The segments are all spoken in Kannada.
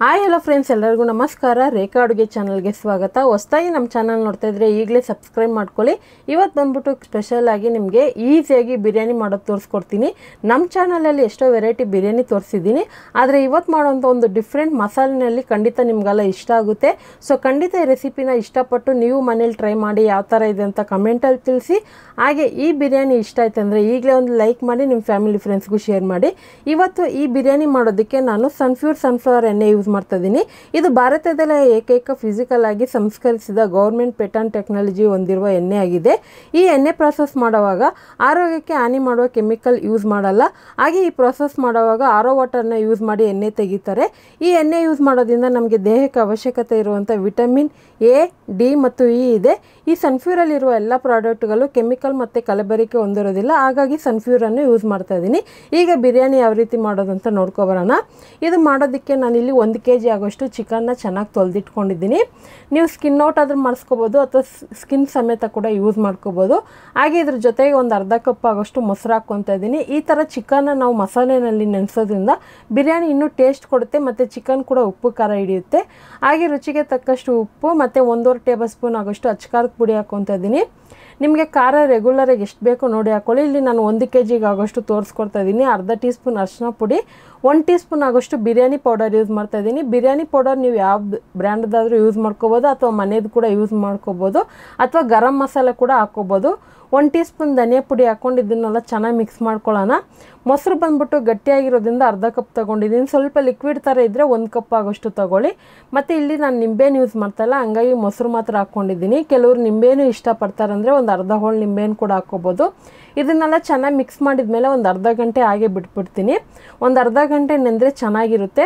ಹಾಯ್ ಹಲೋ ಫ್ರೆಂಡ್ಸ್, ಎಲ್ಲರಿಗೂ ನಮಸ್ಕಾರ. ರೇಖಾ ಅಡುಗೆ ಚಾನಲ್ಗೆ ಸ್ವಾಗತ. ಹೊಸದಾಗಿ ನಮ್ಮ ಚಾನಲ್ ನೋಡ್ತಾ ಇದ್ರೆ ಈಗಲೇ ಸಬ್ಸ್ಕ್ರೈಬ್ ಮಾಡ್ಕೊಳ್ಳಿ. ಇವತ್ತು ಬಂದ್ಬಿಟ್ಟು ಸ್ಪೆಷಲ್ ಆಗಿ ನಿಮಗೆ ಈಸಿಯಾಗಿ ಬಿರಿಯಾನಿ ಮಾಡೋದು ತೋರಿಸ್ಕೊಡ್ತೀನಿ. ನಮ್ಮ ಚಾನಲಲ್ಲಿ ಎಷ್ಟೋ ವೆರೈಟಿ ಬಿರಿಯಾನಿ ತೋರಿಸಿದ್ದೀನಿ, ಆದರೆ ಇವತ್ತು ಮಾಡೋಂಥ ಒಂದು ಡಿಫ್ರೆಂಟ್ ಮಸಾಲೆನಲ್ಲಿ ಖಂಡಿತ ನಿಮಗೆಲ್ಲ ಇಷ್ಟ ಆಗುತ್ತೆ. ಸೊ ಖಂಡಿತ ಈ ರೆಸಿಪಿನ ಇಷ್ಟಪಟ್ಟು ನೀವು ಮನೇಲಿ ಟ್ರೈ ಮಾಡಿ ಯಾವ ಥರ ಇದೆ ಅಂತ ಕಮೆಂಟಲ್ಲಿ ತಿಳಿಸಿ. ಹಾಗೆ ಈ ಬಿರಿಯಾನಿ ಇಷ್ಟ ಆಯ್ತು ಅಂದರೆ ಈಗಲೇ ಒಂದು ಲೈಕ್ ಮಾಡಿ ನಿಮ್ಮ ಫ್ಯಾಮಿಲಿ ಫ್ರೆಂಡ್ಸ್ಗೂ ಶೇರ್ ಮಾಡಿ. ಇವತ್ತು ಈ ಬಿರಿಯಾನಿ ಮಾಡೋದಕ್ಕೆ ನಾನು ಸನ್ಫ್ಲವರ್ ಎಣ್ಣೆ ಯೂಸ್ ಮಾಡ್ತಾ ಇದ್ದೀನಿ. ಇದು ಭಾರತದಲ್ಲೇ ಏಕೈಕ ಫಿಸಿಕಲ್ ಆಗಿ ಸಂಸ್ಕರಿಸಿದ ಗೌರ್ಮೆಂಟ್ ಪೇಟೆಂಟ್ ಟೆಕ್ನಾಲಜಿ ಹೊಂದಿರುವ ಎಣ್ಣೆ ಆಗಿದೆ. ಈ ಎಣ್ಣೆ ಪ್ರಾಸೆಸ್ ಮಾಡುವಾಗ ಆರೋಗ್ಯಕ್ಕೆ ಹಾನಿ ಮಾಡುವ ಕೆಮಿಕಲ್ ಯೂಸ್ ಮಾಡಲ್ಲ. ಹಾಗೆ ಈ ಪ್ರಾಸೆಸ್ ಮಾಡುವಾಗ ಆರೋ ವಾಟರ್ನ ಯೂಸ್ ಮಾಡಿ ಎಣ್ಣೆ ತೆಗಿತಾರೆ. ಈ ಎಣ್ಣೆ ಯೂಸ್ ಮಾಡೋದ್ರಿಂದ ನಮಗೆ ದೇಹಕ್ಕೆ ಅವಶ್ಯಕತೆ ಇರುವಂಥ ವಿಟಮಿನ್ ಎ, ಡಿ ಮತ್ತು ಇ ಇದೆ. ಈ ಸನ್ಫ್ಯೂರಲ್ಲಿರುವ ಎಲ್ಲ ಪ್ರಾಡಕ್ಟ್ಗಳು ಕೆಮಿಕಲ್ ಮತ್ತು ಕಲಬೆರಕೆ ಹೊಂದಿರೋದಿಲ್ಲ. ಹಾಗಾಗಿ ಸನ್ಫ್ಯೂರನ್ನು ಯೂಸ್ ಮಾಡ್ತಾ ಇದ್ದೀನಿ. ಈಗ ಬಿರಿಯಾನಿ ಯಾವ ರೀತಿ ಮಾಡೋದಂತ ನೋಡ್ಕೊಬರೋಣ. ಇದು ಮಾಡೋದಕ್ಕೆ ನಾನಿಲ್ಲಿ 1 kg ಆಗೋಷ್ಟು ಚಿಕನ್ನ ಚೆನ್ನಾಗಿ ತೊಳೆದಿಟ್ಕೊಂಡಿದ್ದೀನಿ. ನೀವು ಸ್ಕಿನ್ ಔಟ್ ಆದರೂ ಮಾಡಿಸ್ಕೋಬೋದು ಅಥವಾ ಸ್ಕಿನ್ ಸಮೇತ ಕೂಡ ಯೂಸ್ ಮಾಡ್ಕೋಬೋದು. ಹಾಗೆ ಇದ್ರ ಜೊತೆಗೆ ಒಂದು ಅರ್ಧ ಕಪ್ ಆಗೋಷ್ಟು ಮೊಸರು ಹಾಕ್ಕೊತಾ ಇದ್ದೀನಿ. ಈ ಥರ ಚಿಕನ್ನ ನಾವು ಮಸಾಲೆನಲ್ಲಿ ನೆನೆಸೋದ್ರಿಂದ ಬಿರಿಯಾನಿ ಇನ್ನೂ ಟೇಸ್ಟ್ ಕೊಡುತ್ತೆ ಮತ್ತು ಚಿಕನ್ ಕೂಡ ಉಪ್ಪು ಖಾರ ಹಿಡಿಯುತ್ತೆ. ಹಾಗೆ ರುಚಿಗೆ ತಕ್ಕಷ್ಟು ಉಪ್ಪು ಮತ್ತು 1.5 ಟೇಬಲ್ ಸ್ಪೂನ್ ಆಗೋಷ್ಟು ಅಚ್ಚಕಾರದ ಪುಡಿ ಹಾಕ್ಕೊತಾ ಇದ್ದೀನಿ. ನಿಮಗೆ ಖಾರ ರೆಗ್ಯುಲರಾಗಿ ಎಷ್ಟು ಬೇಕೋ ನೋಡಿ ಹಾಕ್ಕೊಳ್ಳಿ. ಇಲ್ಲಿ ನಾನು 1 kg ಆಗೋಷ್ಟು ತೋರಿಸ್ಕೊಡ್ತಾ ಇದ್ದೀನಿ. ಅರ್ಧ ಟೀ ಸ್ಪೂನ್ ಅರಿಶಿನ ಪುಡಿ, 1 ಟೀ ಸ್ಪೂನ್ ಆಗೋಷ್ಟು ಬಿರಿಯಾನಿ ಪೌಡರ್ ಯೂಸ್ ಮಾಡ್ತಾ ಇದ್ದೀನಿ. ಬಿರಿಯಾನಿ ಪೌಡರ್ ನೀವು ಯಾವ ಬ್ರ್ಯಾಂಡ್ದಾದರೂ ಯೂಸ್ ಮಾಡ್ಕೋಬೋದು ಅಥವಾ ಮನೇದು ಕೂಡ ಯೂಸ್ ಮಾಡ್ಕೋಬೋದು ಅಥವಾ ಗರಂ ಮಸಾಲೆ ಕೂಡ ಹಾಕ್ಕೋಬೋದು. 1 ಟೀ ಸ್ಪೂನ್ ಧನಿಯಾ ಪುಡಿ ಹಾಕ್ಕೊಂಡು ಇದನ್ನೆಲ್ಲ ಚೆನ್ನಾಗಿ ಮಿಕ್ಸ್ ಮಾಡ್ಕೊಳ್ಳೋಣ. ಮೊಸರು ಬಂದ್ಬಿಟ್ಟು ಗಟ್ಟಿಯಾಗಿರೋದ್ರಿಂದ ಅರ್ಧ ಕಪ್ ತೊಗೊಂಡಿದ್ದೀನಿ. ಸ್ವಲ್ಪ ಲಿಕ್ವಿಡ್ ಥರ ಇದ್ದರೆ 1 ಕಪ್ ಆಗೋಷ್ಟು ತೊಗೊಳ್ಳಿ. ಮತ್ತು ಇಲ್ಲಿ ನಾನು ನಿಂಬೆಹಣ್ಣು ಯೂಸ್ ಮಾಡ್ತಾಯಿಲ್ಲ, ಹಂಗಾಗಿ ಮೊಸರು ಮಾತ್ರ ಹಾಕ್ಕೊಂಡಿದ್ದೀನಿ. ಕೆಲವರು ನಿಂಬೆಹಣ್ಣು ಇಷ್ಟಪಡ್ತಾರಂದರೆ ಒಂದು ಅರ್ಧ ಹೋಳು ನಿಂಬೆಹಣ್ಣು ಕೂಡ ಹಾಕ್ಕೋಬೋದು. ಇದನ್ನೆಲ್ಲ ಚೆನ್ನಾಗಿ ಮಿಕ್ಸ್ ಮಾಡಿದ್ಮೇಲೆ ಒಂದು ಅರ್ಧ ಗಂಟೆ ಹಾಗೆ ಬಿಟ್ಬಿಡ್ತೀನಿ. ಒಂದು ಅರ್ಧ ಗಂಟೆ ನೆಂದರೆ ಚೆನ್ನಾಗಿರುತ್ತೆ.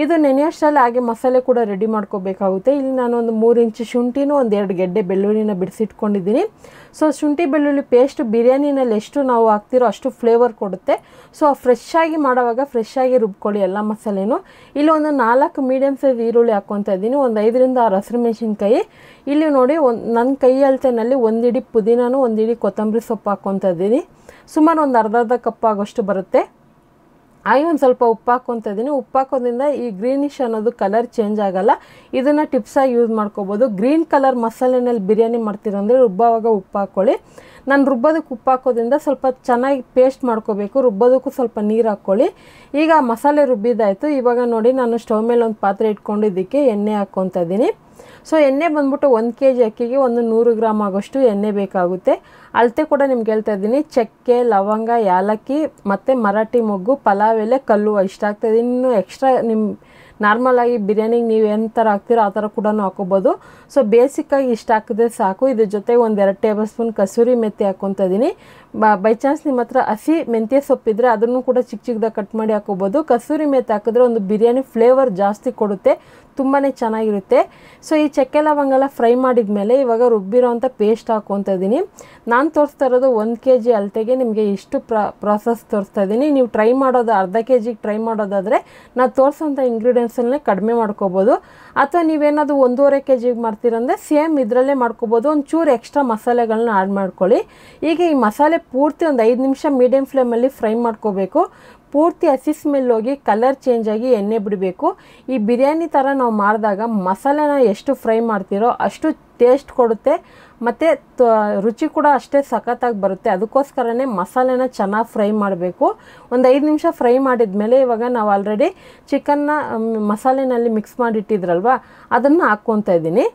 ಇದು ನೆನೆಯೋಷ್ಟರಲ್ಲಿ ಹಾಗೆ ಮಸಾಲೆ ಕೂಡ ರೆಡಿ ಮಾಡ್ಕೋಬೇಕಾಗುತ್ತೆ. ಇಲ್ಲಿ ನಾನು ಒಂದು 3 ಇಂಚು ಶುಂಠಿನೂ ಒಂದು 2 ಗೆಡ್ಡೆ ಬೆಳ್ಳುಳ್ಳಿನ ಬಿಡಿಸಿಟ್ಕೊಂಡಿದ್ದೀನಿ. ಸೊ ಶುಂಠಿ ಬೆಳ್ಳುಳ್ಳಿ ಪೇಸ್ಟ್ ಬಿರಿಯಾನಿನಲ್ಲಿ ಎಷ್ಟು ನಾವು ಹಾಕ್ತಿರೋ ಅಷ್ಟು ಫ್ಲೇವರ್ ಕೊಡುತ್ತೆ. ಸೊ ಫ್ರೆಶ್ ಆಗಿ ಮಾಡೋವಾಗ ಫ್ರೆಶ್ ಆಗಿ ರುಬ್ಕೊಳ್ಳಿ ಎಲ್ಲ ಮಸಾಲೆನೂ. ಇಲ್ಲಿ ಒಂದು 4 ಮೀಡಿಯಮ್ ಸೈಜ್ ಈರುಳ್ಳಿ ಹಾಕ್ಕೊತಾ ಇದ್ದೀನಿ. ಒಂದು 5 ರಿಂದ 6 ಹಸಿರು ಮೆಣಸಿನ್ಕಾಯಿ. ಇಲ್ಲಿ ನೋಡಿ ನನ್ನ ಕೈ ಅಳತೆನಲ್ಲಿ 1 ಹಿಡಿ ಪುದೀನೂ 1 ಹಿಡಿ ಕೊತ್ತಂಬರಿ ಸೊಪ್ಪು ಹಾಕ್ಕೊತಾ ಇದ್ದೀನಿ. ಸುಮಾರು ಒಂದು ಅರ್ಧ ಕಪ್ ಆಗೋಷ್ಟು ಬರುತ್ತೆ. ಹಾಗೆ ಒಂದು ಸ್ವಲ್ಪ ಉಪ್ಪು ಹಾಕ್ಕೊತಾ ಇದ್ದೀನಿ. ಉಪ್ಪು ಹಾಕೋದ್ರಿಂದ ಈ ಗ್ರೀನಿಶ್ ಅನ್ನೋದು ಕಲರ್ ಚೇಂಜ್ ಆಗೋಲ್ಲ. ಇದನ್ನು ಟಿಪ್ಸಾಗಿ ಯೂಸ್ ಮಾಡ್ಕೋಬೋದು. ಗ್ರೀನ್ ಕಲರ್ ಮಸಾಲೆನಲ್ಲಿ ಬಿರಿಯಾನಿ ಮಾಡ್ತೀರಂದರೆ ರುಬ್ಬವಾಗ ಉಪ್ಪು ಹಾಕ್ಕೊಳ್ಳಿ. ನಾನು ರುಬ್ಬೋದಕ್ಕೆ ಉಪ್ಪು ಹಾಕೋದ್ರಿಂದ ಸ್ವಲ್ಪ ಚೆನ್ನಾಗಿ ಪೇಸ್ಟ್ ಮಾಡ್ಕೋಬೇಕು. ರುಬ್ಬೋದಕ್ಕೂ ಸ್ವಲ್ಪ ನೀರು ಹಾಕ್ಕೊಳ್ಳಿ. ಈಗ ಮಸಾಲೆ ರುಬ್ಬಿದ್ದಾಯಿತು. ಇವಾಗ ನೋಡಿ ನಾನು ಸ್ಟವ್ ಮೇಲೆ ಒಂದು ಪಾತ್ರೆ ಇಟ್ಕೊಂಡು ಇದಕ್ಕೆ ಎಣ್ಣೆ ಹಾಕ್ಕೊತಾ ಇದ್ದೀನಿ. ಸೊ ಎಣ್ಣೆ ಬಂದ್ಬಿಟ್ಟು 1 kg ಅಕ್ಕಿಗೆ ಒಂದು 100 ಗ್ರಾಮ್ ಆಗೋಷ್ಟು ಎಣ್ಣೆ ಬೇಕಾಗುತ್ತೆ. ಅಳತೆ ಕೂಡ ನಿಮ್ಗೆ ಹೇಳ್ತಾ ಇದ್ದೀನಿ. ಚಕ್ಕೆ, ಲವಂಗ, ಯಾಲಕ್ಕಿ ಮತ್ತು ಮರಾಠಿ ಮೊಗ್ಗು, ಪಲಾವ್ ಎಲೆ, ಕಲ್ಲುವ ಇಷ್ಟ ಆಗ್ತಾಯಿದೆ. ಇನ್ನು ಎಕ್ಸ್ಟ್ರಾ ನಿಮ್ಮ ನಾರ್ಮಲಾಗಿ ಬಿರಿಯಾನಿಗೆ ನೀವು ಏನು ಥರ ಹಾಕ್ತೀರೋ ಆ ಥರ ಕೂಡ ಹಾಕೋಬೋದು. ಸೊ ಬೇಸಿಕ್ಕಾಗಿ ಇಷ್ಟ ಹಾಕಿದ್ರೆ ಸಾಕು. ಇದ್ರ ಜೊತೆಗೆ ಒಂದು 2 ಟೇಬಲ್ ಸ್ಪೂನ್ ಕಸೂರಿ ಮೆಂತ್ಯ ಹಾಕ್ಕೊತಾ ಇದ್ದೀನಿ. ಬೈ ಚಾನ್ಸ್ ನಿಮ್ಮ ಹತ್ರ ಹಸಿ ಮೆಂತ್ಯ ಸೊಪ್ಪಿದ್ರೆ ಅದನ್ನು ಕೂಡ ಚಿಕ್ಕದಾಗಿ ಕಟ್ ಮಾಡಿ ಹಾಕೋಬೋದು. ಕಸೂರಿ ಮೆಂತ್ಯ ಹಾಕಿದ್ರೆ ಒಂದು ಬಿರಿಯಾನಿ ಫ್ಲೇವರ್ ಜಾಸ್ತಿ ಕೊಡುತ್ತೆ, ತುಂಬಾ ಚೆನ್ನಾಗಿರುತ್ತೆ. ಸೊ ಈ ಚಕ್ಕೆ ಲವಂಗೆಲ್ಲ ಫ್ರೈ ಮಾಡಿದ ಮೇಲೆ ಇವಾಗ ರುಬ್ಬಿರೋವಂಥ ಪೇಸ್ಟ್ ಹಾಕ್ಕೊತಾ ಇದ್ದೀನಿ. ನಾನು ತೋರಿಸ್ತಾ ಇರೋದು 1 kg ಅಳತೆಗೆ ನಿಮಗೆ ಇಷ್ಟು ಪ್ರಾಸೆಸ್ ತೋರಿಸ್ತಾ ಇದ್ದೀನಿ. ನೀವು ಟ್ರೈ ಮಾಡೋದು ಅರ್ಧ kgಗೆ ಟ್ರೈ ಮಾಡೋದಾದರೆ ನಾನು ತೋರಿಸೋಂಥ ಇಂಗ್ರೀಡಿಯೆಂಟ್ಸನ್ನೇ ಕಡಿಮೆ ಮಾಡ್ಕೋಬೋದು. ಅಥವಾ ನೀವೇನಾದರೂ 1.5 kgಗೆ ಮಾಡ್ತೀರಂದರೆ ಸೇಮ್ ಇದರಲ್ಲೇ ಮಾಡ್ಕೋಬೋದು. ಒಂಚೂರು ಎಕ್ಸ್ಟ್ರಾ ಮಸಾಲೆಗಳನ್ನ ಆ್ಯಡ್ ಮಾಡ್ಕೊಳ್ಳಿ. ಈಗ ಈ ಮಸಾಲೆ ಪೂರ್ತಿ ಒಂದು 5 ನಿಮಿಷ ಮೀಡಿಯಮ್ ಫ್ಲೇಮಲ್ಲಿ ಫ್ರೈ ಮಾಡ್ಕೋಬೇಕು. ಪೂರ್ತಿ ಹಸಿ ಸ್ಮೆಲ್ ಹೋಗಿ ಕಲರ್ ಚೇಂಜ್ ಆಗಿ ಎಣ್ಣೆ ಬಿಡಬೇಕು. ಈ ಬಿರಿಯಾನಿ ಥರ ನಾವು ಮಾಡಿದಾಗ ಮಸಾಲೆನ ಎಷ್ಟು ಫ್ರೈ ಮಾಡ್ತೀರೋ ಅಷ್ಟು ಟೇಸ್ಟ್ ಕೊಡುತ್ತೆ ಮತ್ತು ರುಚಿ ಕೂಡ ಅಷ್ಟೇ ಸಖತ್ತಾಗಿ ಬರುತ್ತೆ. ಅದಕ್ಕೋಸ್ಕರನೇ ಮಸಾಲೆನ ಚೆನ್ನಾಗಿ ಫ್ರೈ ಮಾಡಬೇಕು. ಒಂದು 5 ನಿಮಿಷ ಫ್ರೈ ಮಾಡಿದ ಮೇಲೆ ಇವಾಗ ನಾವು ಆಲ್ರೆಡಿ ಚಿಕನ್ನ ಮಸಾಲೆನಲ್ಲಿ ಮಿಕ್ಸ್ ಮಾಡಿಟ್ಟಿದ್ರಲ್ವ ಅದನ್ನು ಹಾಕ್ಕೊತಾ ಇದ್ದೀನಿ.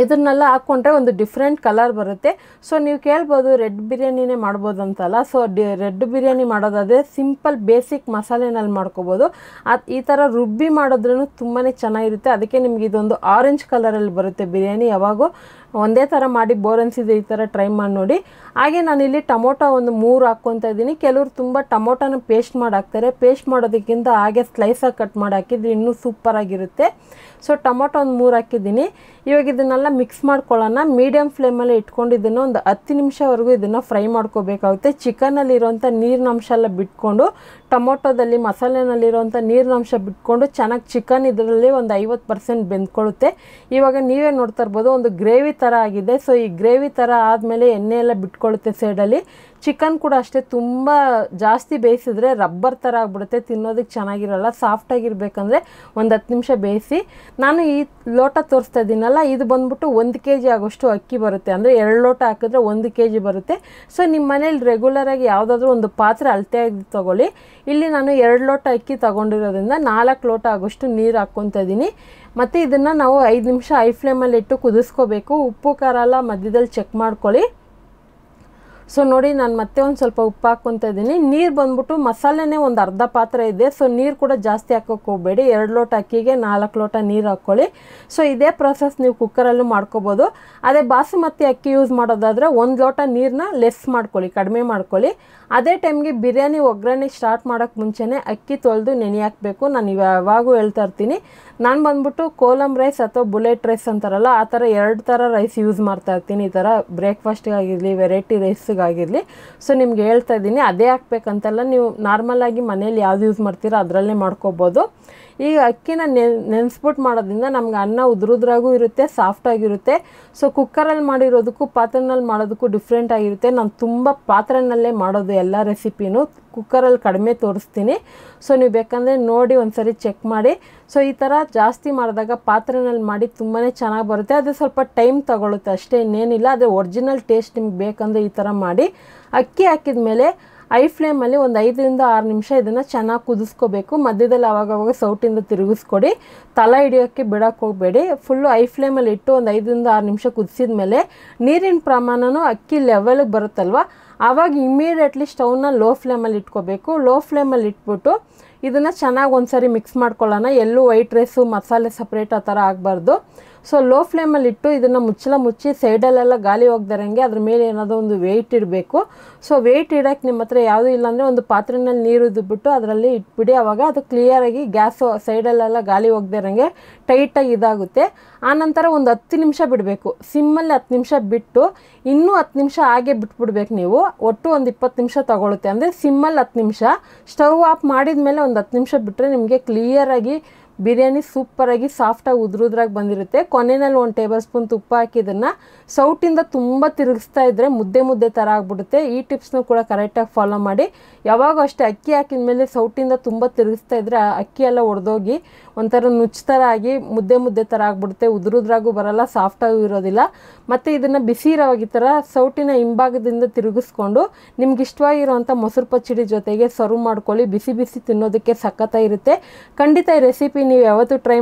ಇದನ್ನೆಲ್ಲ ಹಾಕ್ಕೊಂಡ್ರೆ ಒಂದು ಡಿಫ್ರೆಂಟ್ ಕಲರ್ ಬರುತ್ತೆ. ಸೊ ನೀವು ಕೇಳ್ಬೋದು ರೆಡ್ ಬಿರಿಯಾನಿನೇ ಮಾಡ್ಬೋದು ಅಂತಲ್ಲ. ಸೊ ರೆಡ್ ಬಿರಿಯಾನಿ ಮಾಡೋದಾದರೆ ಸಿಂಪಲ್ ಬೇಸಿಕ್ ಮಸಾಲೆನಲ್ಲಿ ಮಾಡ್ಕೋಬೋದು. ಈ ಥರ ರುಬ್ಬಿ ಮಾಡಿದ್ರೂ ತುಂಬಾ ಚೆನ್ನಾಗಿರುತ್ತೆ. ಅದಕ್ಕೆ ನಿಮ್ಗೆ ಇದೊಂದು ಆರೆಂಜ್ ಕಲರಲ್ಲಿ ಬರುತ್ತೆ ಬಿರಿಯಾನಿ. ಯಾವಾಗೂ ಒಂದೇ ಥರ ಮಾಡಿ ಬೋರ್ ಅನಿಸಿದೆ ಈ ಥರ ಟ್ರೈ ಮಾಡಿ ನೋಡಿ. ಹಾಗೆ ನಾನಿಲ್ಲಿ ಟೊಮೊಟೊ ಒಂದು 3 ಹಾಕ್ಕೊತಾ ಇದ್ದೀನಿ. ಕೆಲವರು ತುಂಬ ಟೊಮೊಟೊನ ಪೇಸ್ಟ್ ಮಾಡಿ ಹಾಕ್ತಾರೆ. ಪೇಸ್ಟ್ ಮಾಡೋದಕ್ಕಿಂತ ಹಾಗೆ ಸ್ಲೈಸಾಗಿ ಕಟ್ ಮಾಡಿ ಹಾಕಿದ್ರೆ ಇನ್ನೂ ಸೂಪರಾಗಿರುತ್ತೆ. ಸೊ ಟೊಮೊಟೊ ಒಂದು 3 ಹಾಕಿದ್ದೀನಿ. ಇವಾಗ ಇದನ್ನೆಲ್ಲ ಮಿಕ್ಸ್ ಮಾಡ್ಕೊಳ್ಳೋಣ. ಮೀಡಿಯಮ್ ಫ್ಲೇಮಲ್ಲಿ ಇಟ್ಕೊಂಡು ಇದನ್ನು ಒಂದು 10 ನಿಮಿಷವರೆಗೂ ಇದನ್ನು ಫ್ರೈ ಮಾಡ್ಕೋಬೇಕಾಗುತ್ತೆ. ಚಿಕನಲ್ಲಿರೋಂಥ ನೀರಿನಂಶ ಎಲ್ಲ ಬಿಟ್ಕೊಂಡು ಟೊಮೊಟೊದಲ್ಲಿ ಮಸಾಲೆನಲ್ಲಿರೋಂಥ ನೀರಿನಂಶ ಬಿಟ್ಕೊಂಡು ಚೆನ್ನಾಗಿ ಚಿಕನ್ ಇದರಲ್ಲಿ ಒಂದು 50% ಬೆಂದ್ಕೊಳ್ಳುತ್ತೆ. ಇವಾಗ ನೀವೇ ನೋಡ್ತಾ ಇರ್ಬೋದು ಒಂದು ಗ್ರೇವಿ ಥರ ಆಗಿದೆ. ಸೊ ಈ ಗ್ರೇವಿ ಥರ ಆದಮೇಲೆ ಎಣ್ಣೆ ಎಲ್ಲ ಬಿಟ್ಕೊಳ್ಳುತ್ತೆ ಸೈಡಲ್ಲಿ. ಚಿಕನ್ ಕೂಡ ಅಷ್ಟೇ ತುಂಬ ಜಾಸ್ತಿ ಬೇಯಿಸಿದ್ರೆ ರಬ್ಬರ್ ಥರ ಆಗಿಬಿಡುತ್ತೆ, ತಿನ್ನೋದಕ್ಕೆ ಚೆನ್ನಾಗಿರಲ್ಲ. ಸಾಫ್ಟಾಗಿರ್ಬೇಕಂದ್ರೆ ಒಂದು 10 ನಿಮಿಷ ಬೇಯಿಸಿ. ನಾನು ಈ ಲೋಟ ತೋರಿಸ್ತಾ ಇದ್ದೀನಲ್ಲ, ಇದು ಬಂದ್ಬಿಟ್ಟು 1 kg ಆಗೋಷ್ಟು ಅಕ್ಕಿ ಬರುತ್ತೆ. ಅಂದರೆ 2 ಲೋಟ ಹಾಕಿದ್ರೆ 1 kg ಬರುತ್ತೆ. ಸೊ ನಿಮ್ಮ ಮನೇಲಿ ರೆಗ್ಯುಲರಾಗಿ ಯಾವುದಾದ್ರೂ ಒಂದು ಪಾತ್ರೆ ಅಳತೆಯಾಗಿ ತೊಗೊಳ್ಳಿ. ಇಲ್ಲಿ ನಾನು 2 ಲೋಟ ಅಕ್ಕಿ ತೊಗೊಂಡಿರೋದ್ರಿಂದ 4 ಲೋಟ ಆಗೋಷ್ಟು ನೀರು ಹಾಕ್ಕೊತಾ ಇದ್ದೀನಿ. ಮತ್ತು ಇದನ್ನು ನಾವು 5 ನಿಮಿಷ ಹೈ ಫ್ಲೇಮಲ್ಲಿ ಇಟ್ಟು ಕುದಿಸ್ಕೋಬೇಕು. ಉಪ್ಪು ಖಾರ ಎಲ್ಲ ಮಧ್ಯದಲ್ಲಿ ಚೆಕ್ ಮಾಡ್ಕೊಳ್ಳಿ. ಸೊ ನೋಡಿ, ನಾನು ಮತ್ತೆ ಒಂದು ಸ್ವಲ್ಪ ಉಪ್ಪು ಹಾಕ್ಕೊತಾ ಇದ್ದೀನಿ. ನೀರು ಬಂದ್ಬಿಟ್ಟು ಮಸಾಲೆನೇ ಒಂದು ಅರ್ಧ ಪಾತ್ರೆ ಇದೆ. ಸೊ ನೀರು ಕೂಡ ಜಾಸ್ತಿ ಹಾಕೋಕ್ಕೆ ಹೋಗಬೇಡಿ. 2 ಲೋಟ ಅಕ್ಕಿಗೆ 4 ಲೋಟ ನೀರು ಹಾಕ್ಕೊಳ್ಳಿ. ಸೊ ಇದೇ ಪ್ರೊಸೆಸ್ ನೀವು ಕುಕ್ಕರಲ್ಲೂ ಮಾಡ್ಕೋಬೋದು. ಅದೇ ಬಾಸುಮತಿ ಅಕ್ಕಿ ಯೂಸ್ ಮಾಡೋದಾದರೆ 1 ಲೋಟ ನೀರನ್ನ ಲೆಸ್ ಮಾಡ್ಕೊಳ್ಳಿ, ಕಡಿಮೆ ಮಾಡ್ಕೊಳ್ಳಿ. ಅದೇ ಟೈಮ್ಗೆ ಬಿರಿಯಾನಿ ಒಗ್ಗರಣೆ ಸ್ಟಾರ್ಟ್ ಮಾಡೋಕ್ಕೆ ಮುಂಚೆನೇ ಅಕ್ಕಿ ತೊಳೆದು ನೆನೆ ಹಾಕಬೇಕು. ನಾನು ಯಾವಾಗೂ ಹೇಳ್ತಾ ಇರ್ತೀನಿ. ನಾನು ಬಂದ್ಬಿಟ್ಟು ಕೋಲಮ್ ರೈಸ್ ಅಥವಾ ಬುಲೆಟ್ ರೈಸ್ ಅಂತಾರಲ್ಲ, ಆ ಥರ 2 ಥರ ರೈಸ್ ಯೂಸ್ ಮಾಡ್ತಾ ಇರ್ತೀನಿ. ಈ ಥರ ಬ್ರೇಕ್ಫಾಸ್ಟಿಗಾಗಿರಲಿ, ವೆರೈಟಿ ರೈಸಿಗಾಗಿರಲಿ. ಸೊ ನಿಮ್ಗೆ ಹೇಳ್ತಾ ಇದ್ದೀನಿ, ಅದೇ ಹಾಕ್ಬೇಕಂತಲ್ಲ. ನೀವು ನಾರ್ಮಲಾಗಿ ಮನೇಲಿ ಯಾವ್ದು ಯೂಸ್ ಮಾಡ್ತೀರೋ ಅದರಲ್ಲೇ ಮಾಡ್ಕೋಬೋದು. ಈಗ ಅಕ್ಕಿನ ನೆನೆಸ್ಬಿಟ್ಟು ಮಾಡೋದ್ರಿಂದ ನಮ್ಗೆ ಅನ್ನ ಉದ್ರಾಗೂ ಇರುತ್ತೆ, ಸಾಫ್ಟಾಗಿರುತ್ತೆ. ಸೊ ಕುಕ್ಕರಲ್ಲಿ ಮಾಡಿರೋದಕ್ಕೂ ಪಾತ್ರೆನಲ್ಲಿ ಮಾಡೋದಕ್ಕೂ ಡಿಫ್ರೆಂಟ್ ಆಗಿರುತ್ತೆ. ನಾನು ತುಂಬ ಪಾತ್ರೆನಲ್ಲೇ ಮಾಡೋದು ಎಲ್ಲ ರೆಸಿಪಿನೂ, ಕುಕ್ಕರಲ್ಲಿ ಕಡಿಮೆ ತೋರಿಸ್ತೀನಿ. ಸೊ ನೀವು ಬೇಕಂದರೆ ನೋಡಿ ಒಂದ್ಸರಿ ಚೆಕ್ ಮಾಡಿ. ಸೊ ಈ ಥರ ಜಾಸ್ತಿ ಮಾಡಿದಾಗ ಪಾತ್ರೆನಲ್ಲಿ ಮಾಡಿ ತುಂಬಾ ಚೆನ್ನಾಗಿ ಬರುತ್ತೆ. ಅದು ಸ್ವಲ್ಪ ಟೈಮ್ ತಗೊಳುತ್ತೆ ಅಷ್ಟೇ, ಇನ್ನೇನಿಲ್ಲ. ಅದೇ ಒರಿಜಿನಲ್ ಟೇಸ್ಟ್ ನಿಮ್ಗೆ ಬೇಕಂದರೆ ಈ ಥರ ಮಾಡಿ. ಅಕ್ಕಿ ಹಾಕಿದ ಮೇಲೆ ಐ ಫ್ಲೇಮಲ್ಲಿ ಒಂದು 5 ರಿಂದ 6 ನಿಮಿಷ ಇದನ್ನು ಚೆನ್ನಾಗಿ ಕುದಿಸ್ಕೋಬೇಕು. ಮಧ್ಯದಲ್ಲಿ ಆವಾಗವಾಗ ಸೌಟಿಂದ ತಿರುಗಿಸ್ಕೊಡಿ, ತಲೆ ಹಿಡಿಯೋಕ್ಕೆ ಬಿಡೋಕ್ಕೆ ಹೋಗಬೇಡಿ. ಫುಲ್ಲು ಐ ಫ್ಲೇಮಲ್ಲಿ ಇಟ್ಟು ಒಂದು 5 ರಿಂದ 6 ನಿಮಿಷ ಕುದಿಸಿದ ಮೇಲೆ ನೀರಿನ ಪ್ರಮಾಣನೂ ಅಕ್ಕಿ ಲೆವೆಲಿಗೆ ಬರುತ್ತಲ್ವ, ಆವಾಗ ಇಮ್ಮಿಡಿಯೇಟ್ಲಿ ಸ್ಟವ್ನ ಲೋ ಫ್ಲೇಮಲ್ಲಿ ಇಟ್ಕೋಬೇಕು. ಲೋ ಫ್ಲೇಮಲ್ಲಿ ಇಟ್ಬಿಟ್ಟು ಇದನ್ನು ಚೆನ್ನಾಗಿ ಒಂದ್ಸರಿ ಮಿಕ್ಸ್ ಮಾಡ್ಕೊಳ್ಳೋಣ. ಎಲ್ಲೂ ವೈಟ್ ರೈಸು ಮಸಾಲೆ ಸಪ್ರೇಟ್ ಆ ಥರ ಆಗಬಾರ್ದು. ಸೊ ಲೋ ಫ್ಲೇಮಲ್ಲಿ ಇಟ್ಟು ಇದನ್ನು ಮುಚ್ಚಿ ಸೈಡಲ್ಲೆಲ್ಲ ಗಾಳಿ ಹೋಗ್ದಾರಂಗೆ ಅದ್ರ ಮೇಲೆ ಏನಾದರೂ ಒಂದು ವೆಯ್ಟ್ ಇಡಬೇಕು. ಸೊ ವೆಯ್ಟ್ ಇಡೋಕ್ಕೆ ನಿಮ್ಮ ಹತ್ರ ಯಾವುದೂ ಇಲ್ಲಾಂದರೆ ಒಂದು ಪಾತ್ರೆಯಲ್ಲಿ ನೀರು ಇದ್ಬಿಟ್ಟು ಅದರಲ್ಲಿ ಇಟ್ಬಿಡಿ. ಆವಾಗ ಅದು ಕ್ಲಿಯರಾಗಿ ಗ್ಯಾಸು ಸೈಡಲ್ಲೆಲ್ಲ ಗಾಳಿ ಹೋಗ್ದಿರಂಗೆ ಟೈಟಾಗಿ ಇದಾಗುತ್ತೆ. ಆನಂತರ ಒಂದು 10 ನಿಮಿಷ ಬಿಡಬೇಕು. ಸಿಮ್ಮಲ್ಲಿ 10 ನಿಮಿಷ ಬಿಟ್ಟು ಇನ್ನೂ 10 ನಿಮಿಷ ಹಾಗೆ ಬಿಟ್ಬಿಡ್ಬೇಕು ನೀವು. ಒಟ್ಟು ಒಂದು 20 ನಿಮಿಷ ತೊಗೊಳುತ್ತೆ. ಅಂದರೆ ಸಿಮ್ಮಲ್ಲಿ 10 ನಿಮಿಷ, ಸ್ಟವ್ ಆಫ್ ಮಾಡಿದ ಮೇಲೆ ಒಂದು 10 ನಿಮಿಷ ಬಿಟ್ಟರೆ ನಿಮಗೆ ಕ್ಲಿಯರಾಗಿ ಬಿರಿಯಾನಿ ಸೂಪರಾಗಿ ಸಾಫ್ಟಾಗಿ ಉದ್ರಾಗಿ ಬಂದಿರುತ್ತೆ. ಕೊನೆಯಲ್ಲಿ 1 ಟೇಬಲ್ ಸ್ಪೂನ್ ತುಪ್ಪ ಹಾಕಿದ್ದನ್ನು ಸೌಟಿಂದ ತುಂಬ ತಿರುಗಿಸ್ತಾ ಇದ್ದರೆ ಮುದ್ದೆ ಥರ ಆಗಿಬಿಡುತ್ತೆ. ಈ ಟಿಪ್ಸ್ನೂ ಕೂಡ ಕರೆಕ್ಟಾಗಿ ಫಾಲೋ ಮಾಡಿ. ಯಾವಾಗ ಅಷ್ಟೇ ಅಕ್ಕಿ ಹಾಕಿದ ಮೇಲೆ ಸೌಟಿಂದ ತುಂಬ ತಿರುಗಿಸ್ತಾ ಇದ್ದರೆ ಅಕ್ಕಿ ಎಲ್ಲ ಒಡೆದೋಗಿ ಒಂಥರ ನುಚ್ಚು ಥರ ಆಗಿ ಮುದ್ದೆ ಥರ ಆಗಿಬಿಡುತ್ತೆ. ಉದ್ರಾಗೂ ಬರಲ್ಲ, ಸಾಫ್ಟಾಗೂ ಇರೋದಿಲ್ಲ. ಮತ್ತು ಇದನ್ನು ಬಿಸಿ ಇರೋವಾಗ ಈ ಥರ ಸೌಟಿನ ಹಿಂಭಾಗದಿಂದ ತಿರುಗಿಸ್ಕೊಂಡು ನಿಮ್ಗೆ ಇಷ್ಟವಾಗಿರೋವಂಥ ಮೊಸರು ಪಚ್ಚಡಿ ಜೊತೆಗೆ ಸರ್ವ್ ಮಾಡ್ಕೊಳ್ಳಿ. ಬಿಸಿ ತಿನ್ನೋದಕ್ಕೆ ಸಖತ್ತಾಗಿರುತ್ತೆ. ಖಂಡಿತ ಈ ರೆಸಿಪಿ ನೀವು ಯಾವತ್ತೂ ಟ್ರೈ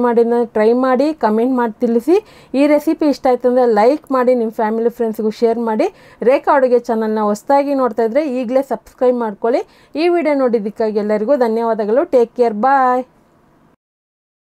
ಮಾಡಿ ಕಮೆಂಟ್ ಮಾಡಿ ತಿಳಿಸಿ. ಈ ರೆಸಿಪಿ ಇಷ್ಟ ಆಯ್ತು ಅಂದರೆ ಲೈಕ್ ಮಾಡಿ, ನಿಮ್ಮ ಫ್ಯಾಮಿಲಿ ಫ್ರೆಂಡ್ಸ್ಗೂ ಶೇರ್ ಮಾಡಿ. ರೇಖಾ ಅಡುಗೆ ಚಾನಲ್ನ ಹೊಸದಾಗಿ ನೋಡ್ತಾ ಇದ್ದರೆ ಈಗಲೇ ಸಬ್ಸ್ಕ್ರೈಬ್ ಮಾಡ್ಕೊಳ್ಳಿ. ಈ ವಿಡಿಯೋ ನೋಡಿದ್ದಕ್ಕಾಗಿ ಎಲ್ಲರಿಗೂ ಧನ್ಯವಾದಗಳು. ಟೇಕ್ ಕೇರ್, ಬಾಯ್.